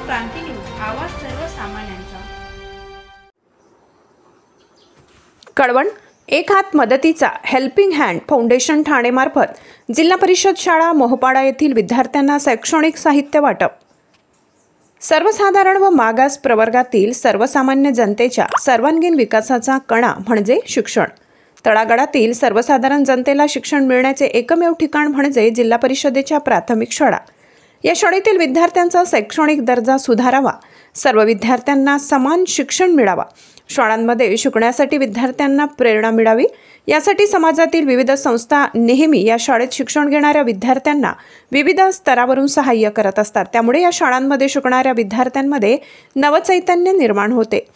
क्रांती news, आवाज सर्वसामान्यांचा। कळवण एक हात मदतीचा हेल्पिंग हँड फाउंडेशन ठाणेमार्फत जिल्हा परिषद शाळा मोहपाडा येथील विद्यार्थ्यांना शैक्षणिक साहित्य वाटप। सर्वसाधारण व मागास प्रवर्गातील सर्वसामान्य जनतेच्या सर्वांगीण विकासाचा कणा म्हणजे शिक्षण। तळागाळातील सर्वसाधारण जनतेला शिक्षण मिळण्याचे एकमेव ठिकाण म्हणजे जिल्हा परिषदेच्या प्राथमिक शाळा। या शाळेतील विद्यार्थ्यांचा शैक्षणिक दर्जा सुधारावा, सर्व विद्यार्थ्यांना समान शिक्षण मिळावा, शाळांमध्ये शिकण्यासाठी विद्यार्थ्यांना प्रेरणा मिळावी, यासाठी समाजातील विविध संस्था नेहमी या शाळेत शिक्षण घेणाऱ्या विद्यार्थ्यांना विविध स्तरावरून सहाय्य करत असतात। त्यामुळे या शाळांमध्ये शिकणाऱ्या विद्यार्थ्यांमध्ये नवचैतन्य निर्माण होते।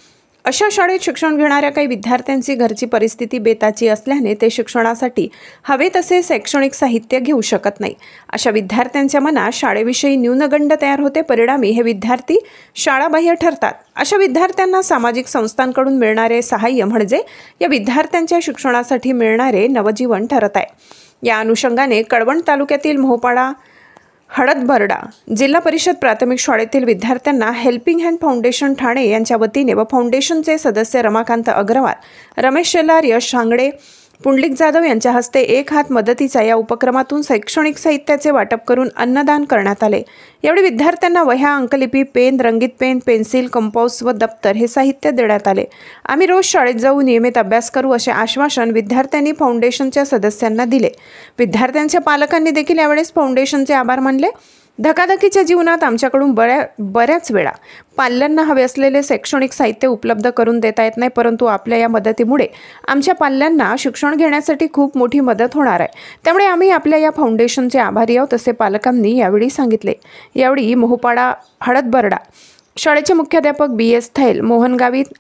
अशा शाळेत शिक्षण घेणाऱ्या काही विद्यार्थ्यांची घरची परिस्थिती बेताची असल्याने ते शिक्षणासाठी हवे तसे शैक्षणिक साहित्य घेऊ शकत नाही। अशा विद्यार्थ्यांच्या मनात शाळेविषयी न्यूनगंड तयार होते, परिणामी हे विद्यार्थी शाळाबाह्य ठरतात। अशा विद्यार्थ्यांना सामाजिक संस्थांकडून मिळणारे सहाय्य म्हणजे या विद्यार्थ्यांच्या शिक्षणासाठी मिळणारे नवजीवन ठरत आहे। या अनुषंगाने कळवण तालुक्यातील मोहपाडा हळदबर्डा जिल्हा परिषद प्राथमिक शाळेतील विद्यार्थ्यांना हेल्पिंग हँड फाउंडेशन ठाणे यांच्या वतीने व फाउंडेशनचे सदस्य रमाकांत अग्रवाल, रमेश शेलार, यश सांगडे, पुंडलिक जाधव यांच्या हस्ते एक हात मदतीचा या उपक्रमातून शैक्षणिक साहित्याचे वाटप करून अन्नदान करण्यात आले। यावेळी विद्यार्थ्यांना वह्या, अंकलिपी, पेन, रंगीत पेन, पेन्सिल, कंपास व दप्तर हे साहित्य देण्यात आले। आम्ही रोज शाळेत जाऊ, नियमित अभ्यास करू असे आश्वासन विद्यार्थ्यांनी फाउंडेशनच्या सदस्यांना दिले। विद्यार्थ्यांच्या पालकांनी देखील यावेळेस फाउंडेशनचे आभार मानले। धकाधकीच्या जीवनात आमच्याकडून बऱ्याच वेळा पाल्यांना हवे असलेले शैक्षणिक साहित्य उपलब्ध करून देता येत नाही, परंतु आपल्या या मदतीमुळे आमच्या पाल्यांना शिक्षण घेण्यासाठी खूप मोठी मदत होणार आहे। त्यामुळे आम्ही आपल्या या फाउंडेशनचे आभारी आहोत असे पालकांनी यावेळी सांगितले। यावेळी मोहपाडा हळदबर्डा शाळेचे मुख्याध्यापक BS थैल, मोहन गावित,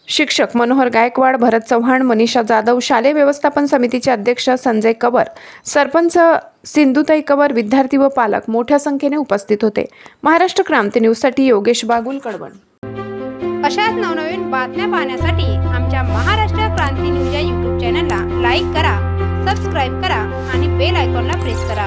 शिक्षक मनोहर गायकवाड, भरत चव्हाण, मनीषा जाधव, शालेय व्यवस्थापन समितीचे अध्यक्ष संजय कवर, सरपंच सिंधुताई कवर, विद्यार्थी व पालक मोठ्या संख्येने उपस्थित होते। महाराष्ट्र क्रांती न्यूजसाठी योगेश बागुल, कळवण। अशाच नवनवीन बातम्या पाहण्यासाठी आमच्या महाराष्ट्र क्रांती न्यूज या YouTube चॅनलला लाईक करा, सबस्क्राईब करा आणि बेल आयकॉनला प्रेस करा।